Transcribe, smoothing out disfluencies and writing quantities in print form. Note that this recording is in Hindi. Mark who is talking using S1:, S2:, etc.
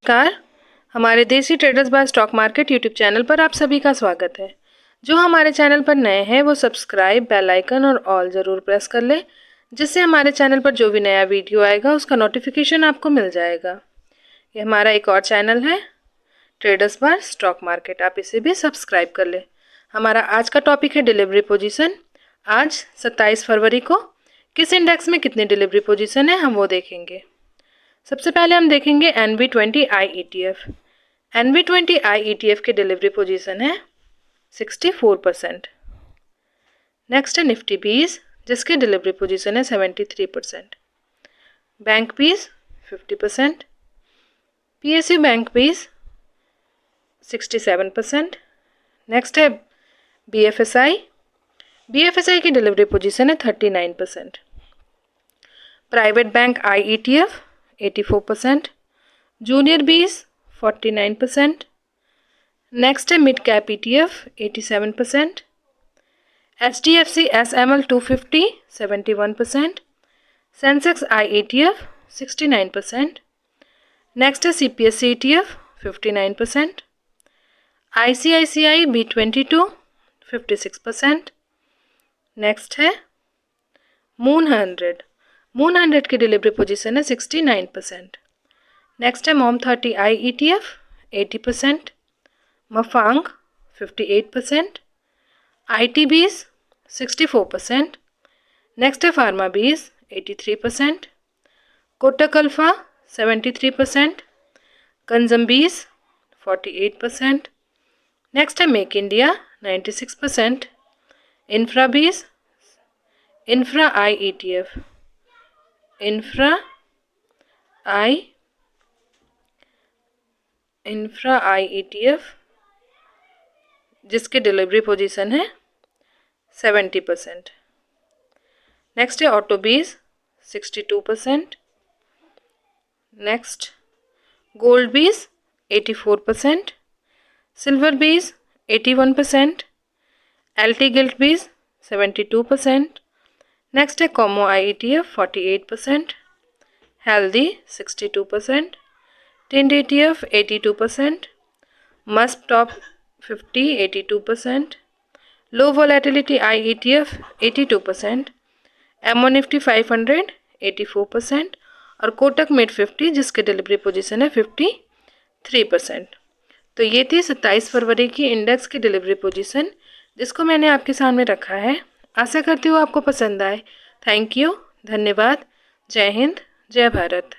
S1: नमस्कार, हमारे Desi traders by stock market YouTube channel पर आप सभी का स्वागत है। जो हमारे चैनल पर नए हैं वो सब्सक्राइब, बेल आइकन और ऑल ज़रूर प्रेस कर लें, जिससे हमारे चैनल पर जो भी नया वीडियो आएगा उसका नोटिफिकेशन आपको मिल जाएगा। ये हमारा एक और चैनल है ट्रेडर्स बाय स्टॉक मार्केट, आप इसे भी सब्सक्राइब कर लें। हमारा आज का टॉपिक है डिलीवरी पोजीशन। आज 27 फरवरी को किस इंडेक्स में कितनी डिलीवरी पोजीशन है हम वो देखेंगे। सबसे पहले हम देखेंगे NV20I ETF। NV20I ETF की डिलीवरी पोजीशन है 64%। नेक्स्ट है निफ्टी 20 जिसकी डिलीवरी पोजीशन है 73%। बैंक 20 50%। PSU bank 20 67%। नेक्स्ट है BFSI की डिलीवरी पोजीशन है 39%। Private bank I ETF 84%। Junior 20 49%। Next है mid cap ETF 87%। HDFC SML 250 71%। Sensex I ETF 69%। Next है CPSE ETF 59%। ICICI B22 56%। Next है मून 100 की डिलीवरी पोजीशन है 69%। नेक्स्ट है मॉम 30I ETF 80%। मफांग 58%। ITBs 64%। नेक्स्ट है फार्मा बीज 83%। कोटक अल्फा 73%। कंजम्बीज 48%। नेक्स्ट है make India 96%। Infra I ETF infra I ETF जिसकी डिलीवरी पोजीशन है 70%। नेक्स्ट है ऑटोबीज 62%। नेक्स्ट गोल्ड बीज 84%। सिल्वर बीज 81%। LT गिल्ट बीज 72%। नेक्स्ट है कॉमो I ETF 48%। हेल्दी 62%। टिंड ETF 82%। मस्क top 50 82%। Low volatility I ETF 82%। MO Nifty 500 84% और कोटक मिड 50 जिसकी डिलीवरी पोजीशन है 53%। तो ये थी 27 फरवरी की इंडेक्स की डिलीवरी पोजीशन जिसको मैंने आपके सामने रखा है। आशा करती हूँ आपको पसंद आए। थैंक यू, धन्यवाद। जय हिंद, जय भारत।